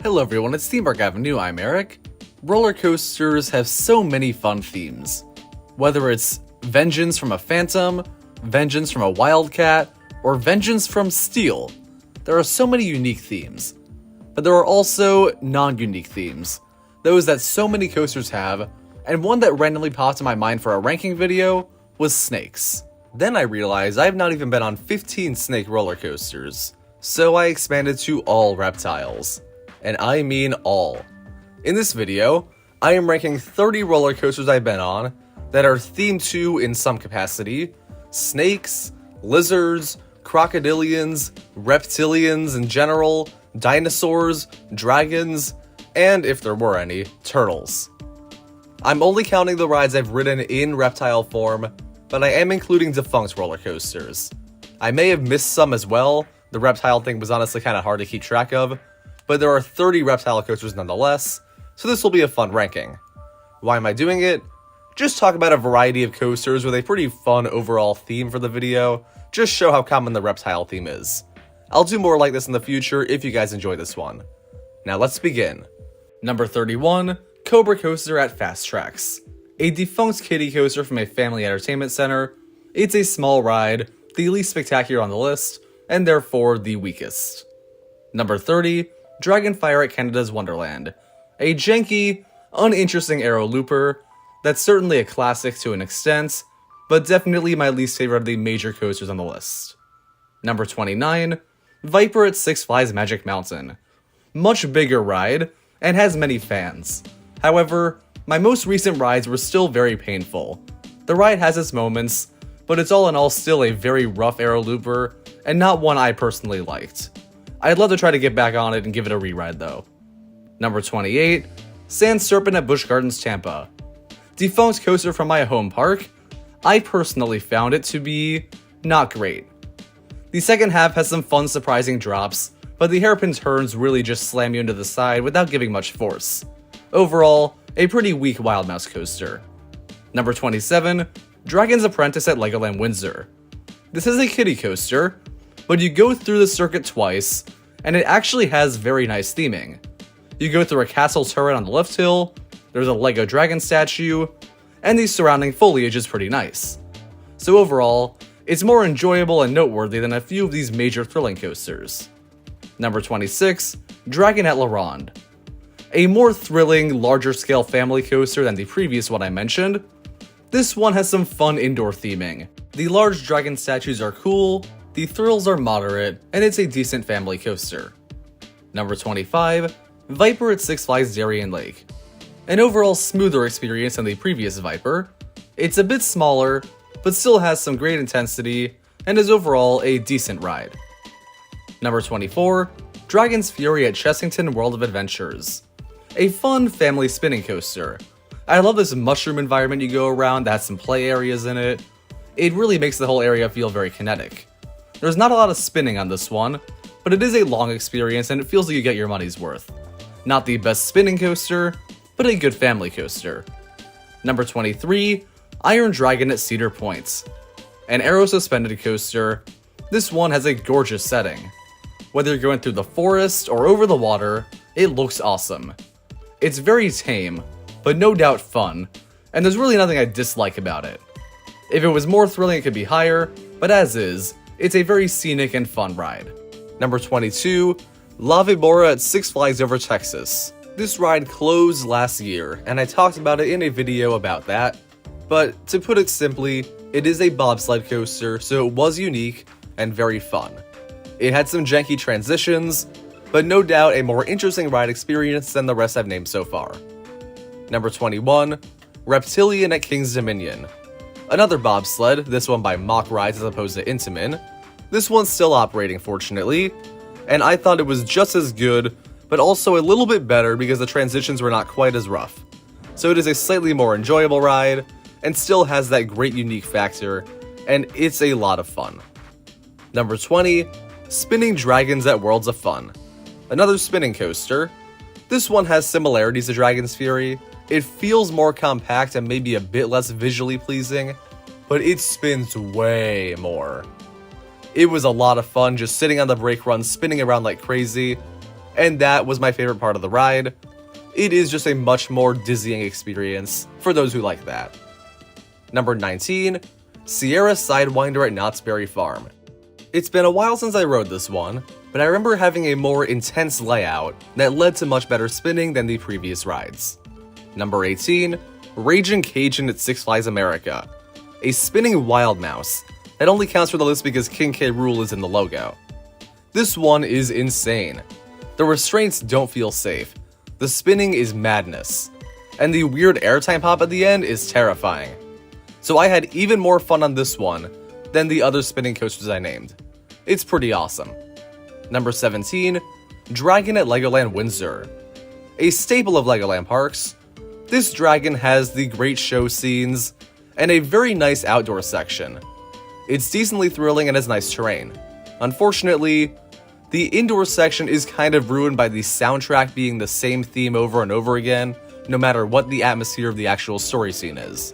Hello everyone, it's Theme Park Avenue, I'm Eric. Roller coasters have so many fun themes. Whether it's vengeance from a phantom, vengeance from a wildcat, or vengeance from steel, there are so many unique themes. But there are also non-unique themes, those that so many coasters have, and one that randomly popped in my mind for a ranking video was snakes. Then I realized I've not even been on 15 snake roller coasters, so I expanded to all reptiles. And I mean all. In this video, I am ranking 30 roller coasters I've been on that are themed to, in some capacity, snakes, lizards, crocodilians, reptilians in general, dinosaurs, dragons, and if there were any, turtles. I'm only counting the rides I've ridden in reptile form, but I am including defunct roller coasters. I may have missed some as well, the reptile thing was honestly kinda hard to keep track of, but there are 30 reptile coasters nonetheless, so this will be a fun ranking. Why am I doing it? Just talk about a variety of coasters with a pretty fun overall theme for the video, just show how common the reptile theme is. I'll do more like this in the future if you guys enjoy this one. Now let's begin. Number 31, Cobra Coaster at Fast Tracks. A defunct kiddie coaster from a family entertainment center. It's a small ride, the least spectacular on the list, and therefore the weakest. Number 30, Dragonfire at Canada's Wonderland. A janky, uninteresting aero looper that's certainly a classic to an extent, but definitely my least favorite of the major coasters on the list. Number 29, Viper at Six Flags Magic Mountain. Much bigger ride, and has many fans. However, my most recent rides were still very painful. The ride has its moments, but it's all in all still a very rough aero looper, and not one I personally liked. I'd love to try to get back on it and give it a re-ride though. Number 28, Sand Serpent at Busch Gardens Tampa. Defunct coaster from my home park, I personally found it to be not great. The second half has some fun surprising drops, but the hairpin turns really just slam you into the side without giving much force. Overall, a pretty weak Wild Mouse coaster. Number 27, Dragon's Apprentice at Legoland Windsor. This is a kiddie coaster, but you go through the circuit twice, and it actually has very nice theming. You go through a castle turret on the left hill, there's a Lego dragon statue, and the surrounding foliage is pretty nice. So overall, it's more enjoyable and noteworthy than a few of these major thrilling coasters. Number 26, Dragon at La Ronde. A more thrilling, larger scale family coaster than the previous one I mentioned. This one has some fun indoor theming. The large dragon statues are cool, the thrills are moderate, and it's a decent family coaster. Number 25, Viper at Six Flags Darien Lake. An overall smoother experience than the previous Viper. It's a bit smaller, but still has some great intensity, and is overall a decent ride. Number 24, Dragon's Fury at Chessington World of Adventures. A fun family spinning coaster. I love this mushroom environment you go around that has some play areas in it. It really makes the whole area feel very kinetic. There's not a lot of spinning on this one, but it is a long experience and it feels like you get your money's worth. Not the best spinning coaster, but a good family coaster. Number 23, Iron Dragon at Cedar Point. An aero-suspended coaster, this one has a gorgeous setting. Whether you're going through the forest or over the water, it looks awesome. It's very tame, but no doubt fun, and there's really nothing I dislike about it. If it was more thrilling, it could be higher, but as is, it's a very scenic and fun ride. Number 22, Lava Bora at Six Flags Over Texas. This ride closed last year, and I talked about it in a video about that, but to put it simply, it is a bobsled coaster, so it was unique and very fun. It had some janky transitions, but no doubt a more interesting ride experience than the rest I've named so far. Number 21, Reptilian at King's Dominion. Another bobsled, this one by Mock Rides as opposed to Intamin. This one's still operating fortunately, and I thought it was just as good, but also a little bit better because the transitions were not quite as rough. So it is a slightly more enjoyable ride, and still has that great unique factor, and it's a lot of fun. Number 20, Spinning Dragons at Worlds of Fun. Another spinning coaster. This one has similarities to Dragon's Fury. It feels more compact and maybe a bit less visually pleasing, but it spins way more. It was a lot of fun just sitting on the brake run, spinning around like crazy, and that was my favorite part of the ride. It is just a much more dizzying experience for those who like that. Number 19, Sierra Sidewinder at Knott's Berry Farm. It's been a while since I rode this one, but I remember having a more intense layout that led to much better spinning than the previous rides. Number 18, Raging Cajun at Six Flags America, a spinning wild mouse that only counts for the list because King K. Rool is in the logo. This one is insane. The restraints don't feel safe, the spinning is madness, and the weird airtime pop at the end is terrifying. So I had even more fun on this one than the other spinning coasters I named. It's pretty awesome. Number 17, Dragon at Legoland Windsor. A staple of Legoland parks, this dragon has the great show scenes and a very nice outdoor section. It's decently thrilling and has nice terrain. Unfortunately, the indoor section is kind of ruined by the soundtrack being the same theme over and over again, no matter what the atmosphere of the actual story scene is.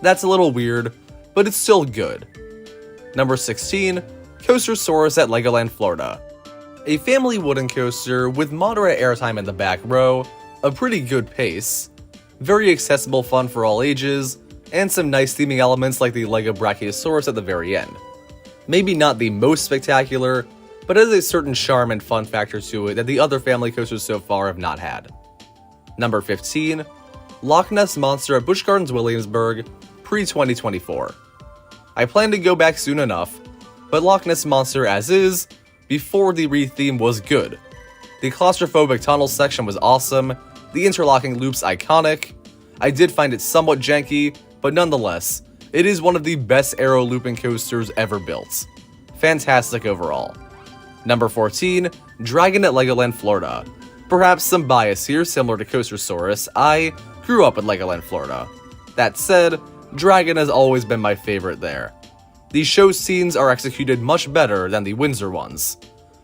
That's a little weird, but it's still good. Number 16, Coastersaurus at Legoland Florida. A family wooden coaster with moderate airtime in the back row, a pretty good pace, very accessible fun for all ages, and some nice theming elements like the Lego Brachiosaurus at the very end. Maybe not the most spectacular, but it has a certain charm and fun factor to it that the other family coasters so far have not had. Number 15, Loch Ness Monster at Busch Gardens Williamsburg, pre-2024. I plan to go back soon enough, but Loch Ness Monster as is, before the re-theme was good. The claustrophobic tunnel section was awesome, the interlocking loops iconic. I did find it somewhat janky, but nonetheless, it is one of the best aero looping coasters ever built. Fantastic overall. Number 14, Dragon at Legoland Florida. Perhaps some bias here, similar to Coastersaurus, I grew up at Legoland Florida. That said, Dragon has always been my favorite there. The show scenes are executed much better than the Windsor ones,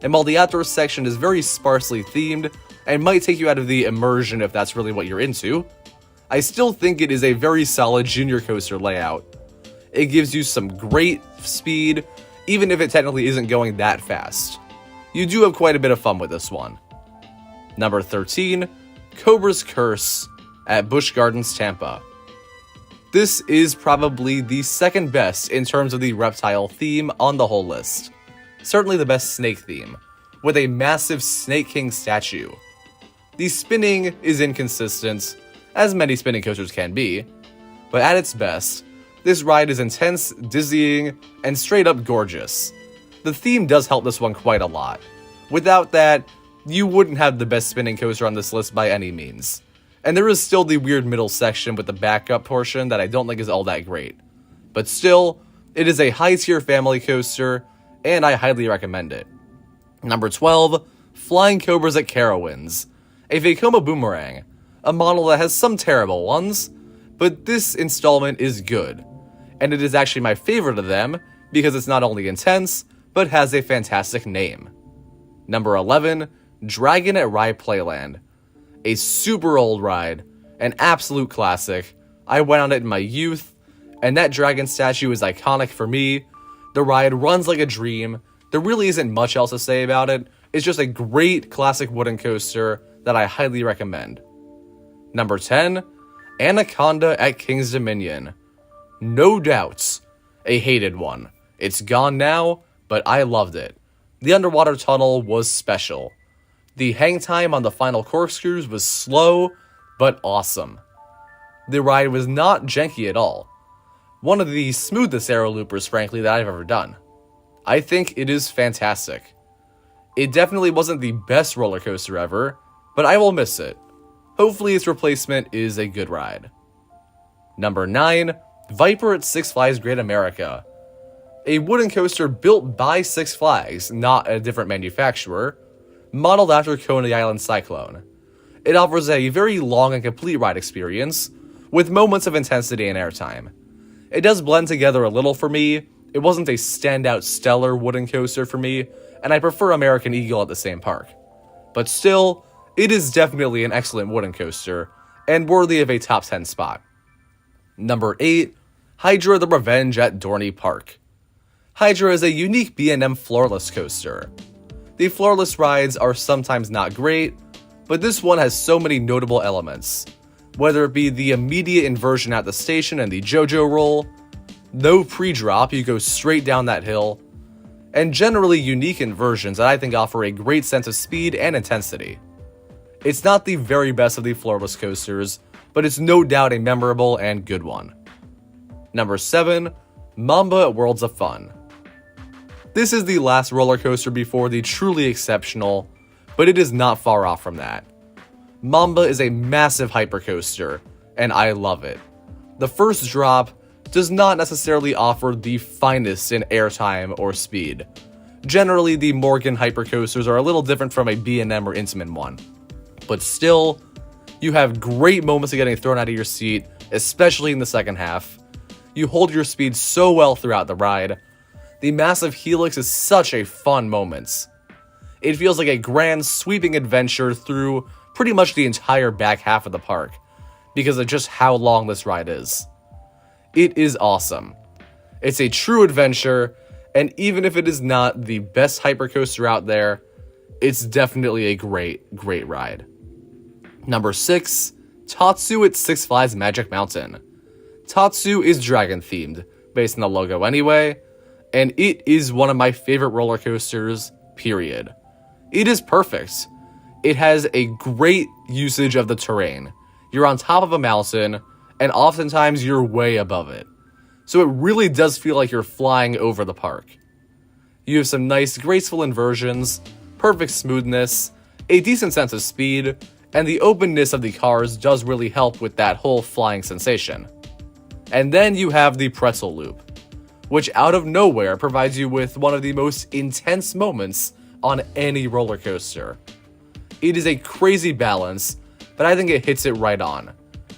and while the outdoor section is very sparsely themed and might take you out of the immersion if that's really what you're into, I still think it is a very solid junior coaster layout. It gives you some great speed, even if it technically isn't going that fast. You do have quite a bit of fun with this one. Number 13, Cobra's Curse at Busch Gardens Tampa. This is probably the second best in terms of the reptile theme on the whole list. Certainly the best snake theme, with a massive Snake King statue. The spinning is inconsistent, as many spinning coasters can be, but at its best, this ride is intense, dizzying, and straight up gorgeous. The theme does help this one quite a lot. Without that, you wouldn't have the best spinning coaster on this list by any means. And there is still the weird middle section with the backup portion that I don't think is all that great. But still, it is a high-tier family coaster, and I highly recommend it. Number 12, Flying Cobras at Carowinds. A Vekoma boomerang, a model that has some terrible ones, but this installment is good. And it is actually my favorite of them, because it's not only intense, but has a fantastic name. Number 11, Dragon at Rye Playland. A super old ride, an absolute classic. I went on it in my youth, and that dragon statue is iconic for me. The ride runs like a dream. There really isn't much else to say about it. It's just a great classic wooden coaster that I highly recommend. Number 10, Anaconda at King's Dominion. No doubts, a hated one. It's gone now, but I loved it. The underwater tunnel was special. The hang time on the final corkscrews was slow, but awesome. The ride was not janky at all. One of the smoothest aero loopers, frankly, that I've ever done. I think it is fantastic. It definitely wasn't the best roller coaster ever, but I will miss it. Hopefully its replacement is a good ride. Number 9, Viper at Six Flags Great America. A wooden coaster built by Six Flags, not a different manufacturer, modeled after Coney Island Cyclone. It offers a very long and complete ride experience, with moments of intensity and airtime. It does blend together a little for me. It wasn't a standout stellar wooden coaster for me, and I prefer American Eagle at the same park. But still, it is definitely an excellent wooden coaster, and worthy of a top 10 spot. Number 8, Hydra the Revenge at Dorney Park. Hydra is a unique B&M floorless coaster. The floorless rides are sometimes not great, but this one has so many notable elements, whether it be the immediate inversion at the station and the JoJo roll, no pre-drop, you go straight down that hill, and generally unique inversions that I think offer a great sense of speed and intensity. It's not the very best of the floorless coasters, but it's no doubt a memorable and good one. Number 7, Mamba at Worlds of Fun. This is the last roller coaster before the truly exceptional, but it is not far off from that. Mamba is a massive hypercoaster, and I love it. The first drop does not necessarily offer the finest in airtime or speed. Generally, the Morgan hypercoasters are a little different from a B&M or Intamin one. But still, you have great moments of getting thrown out of your seat, especially in the second half. You hold your speed so well throughout the ride. The massive helix is such a fun moment. It feels like a grand sweeping adventure through pretty much the entire back half of the park, because of just how long this ride is. It is awesome. It's a true adventure, and even if it is not the best hypercoaster out there, it's definitely a great ride. Number 6, Tatsu at Six Flags Magic Mountain. Tatsu is dragon themed, based on the logo anyway, and it is one of my favorite roller coasters, period. It is perfect. It has a great usage of the terrain. You're on top of a mountain, and oftentimes you're way above it. So it really does feel like you're flying over the park. You have some nice graceful inversions, perfect smoothness, a decent sense of speed, and the openness of the cars does really help with that whole flying sensation. And then you have the pretzel loop, which out of nowhere provides you with one of the most intense moments on any roller coaster. It is a crazy balance, but I think it hits it right on.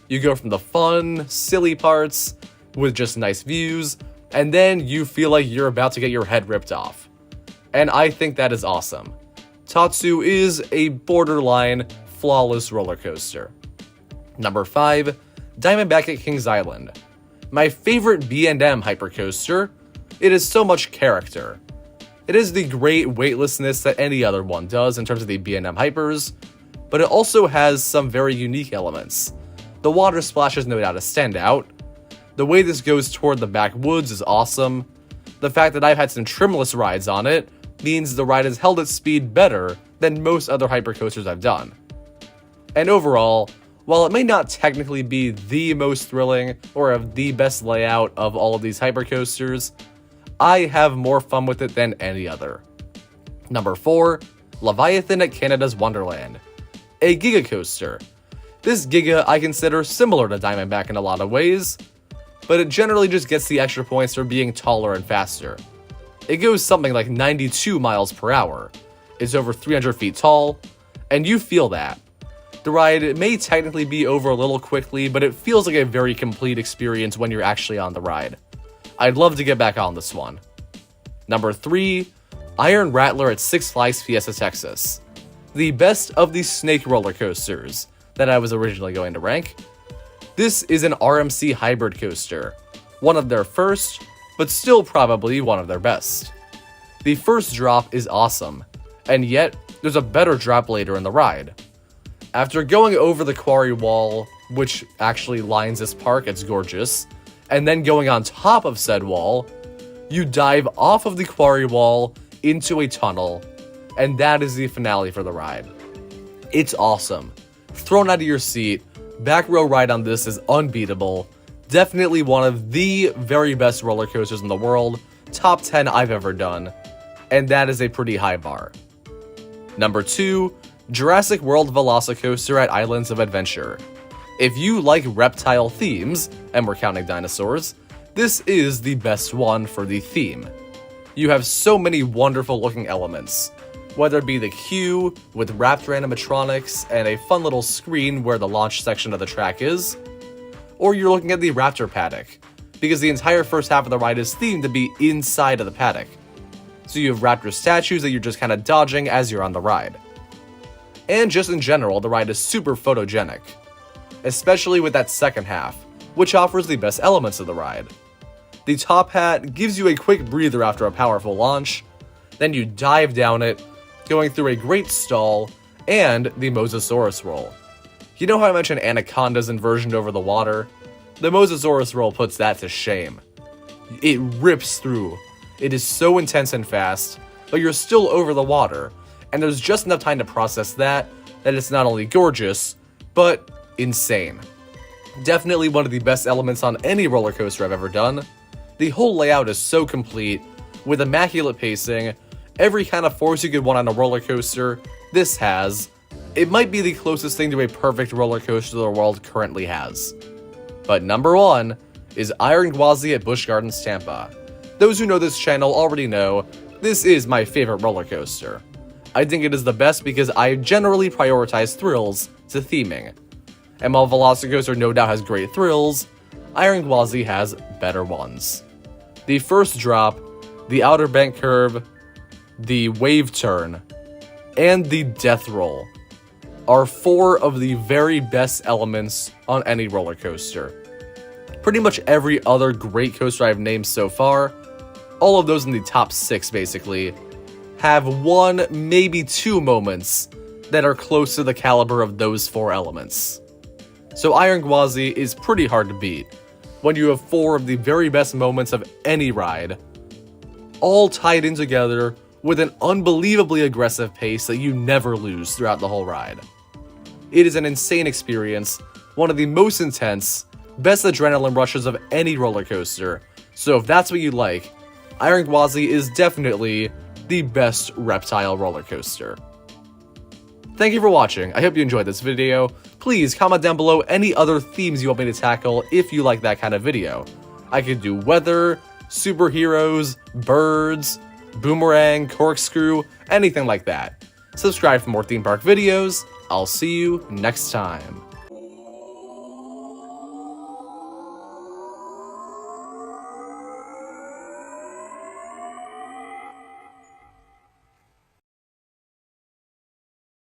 You go from the fun, silly parts with just nice views, and then you feel like you're about to get your head ripped off. And I think that is awesome. Tatsu is a borderline flawless roller coaster. Number 5, Diamondback at Kings Island. My favorite B&M hypercoaster. It has so much character. It is the great weightlessness that any other one does in terms of the B&M hypers, but it also has some very unique elements. The water splash is no doubt a standout. The way this goes toward the backwoods is awesome. The fact that I've had some trimless rides on it means the ride has held its speed better than most other hypercoasters I've done. And overall, while it may not technically be the most thrilling or have the best layout of all of these hypercoasters, I have more fun with it than any other. Number 4, Leviathan at Canada's Wonderland. A Giga coaster. This Giga I consider similar to Diamondback in a lot of ways, but it generally just gets the extra points for being taller and faster. It goes something like 92 miles per hour. It's over 300 feet tall, and you feel that. The ride may technically be over a little quickly, but it feels like a very complete experience when you're actually on the ride. I'd love to get back on this one. Number 3, Iron Rattler at Six Flags Fiesta Texas. The best of the snake roller coasters that I was originally going to rank. This is an RMC hybrid coaster, one of their first, but still probably one of their best. The first drop is awesome, and yet there's a better drop later in the ride. After going over the quarry wall, which actually lines this park, it's gorgeous, and then going on top of said wall, you dive off of the quarry wall into a tunnel, and that is the finale for the ride. It's awesome. Thrown out of your seat, back row ride on this is unbeatable. Definitely one of the very best roller coasters in the world, top 10 I've ever done, and that is a pretty high bar. Number 2, Jurassic World Velocicoaster at Islands of Adventure. If you like reptile themes, and we're counting dinosaurs, this is the best one for the theme. You have so many wonderful looking elements, whether it be the queue with raptor animatronics and a fun little screen where the launch section of the track is, or you're looking at the raptor paddock, because the entire first half of the ride is themed to be inside of the paddock. So you have raptor statues that you're just kind of dodging as you're on the ride. And just in general, the ride is super photogenic, especially with that second half, which offers the best elements of the ride. The top hat gives you a quick breather after a powerful launch, then you dive down it, going through a great stall, and the Mosasaurus roll. You know how I mentioned anacondas inversioned over the water? The Mosasaurus roll puts that to shame. It rips through. It is so intense and fast, but you're still over the water, and there's just enough time to process that it's not only gorgeous, but insane. Definitely one of the best elements on any roller coaster I've ever done. The whole layout is so complete, with immaculate pacing, every kind of force you could want on a roller coaster, this has. It might be the closest thing to a perfect roller coaster the world currently has. But number 1 is Iron Gwazi at Busch Gardens, Tampa. Those who know this channel already know, this is my favorite roller coaster. I think it is the best because I generally prioritize thrills to theming. And while Velocicoaster no doubt has great thrills, Iron Gwazi has better ones. The first drop, the outer bank curve, the wave turn, and the death roll are 4 of the very best elements on any roller coaster. Pretty much every other great coaster I've named so far, all of those in the top 6 basically, have 1, maybe 2 moments that are close to the caliber of those 4 elements. So Iron Gwazi is pretty hard to beat when you have 4 of the very best moments of any ride, all tied in together with an unbelievably aggressive pace that you never lose throughout the whole ride. It is an insane experience, one of the most intense, best adrenaline rushes of any roller coaster, so if that's what you like, Iron Gwazi is definitely the best reptile roller coaster. Thank you for watching. I hope you enjoyed this video. Please comment down below any other themes you want me to tackle if you like that kind of video. I could do weather, superheroes, birds, boomerang, corkscrew, anything like that. Subscribe for more theme park videos. I'll see you next time.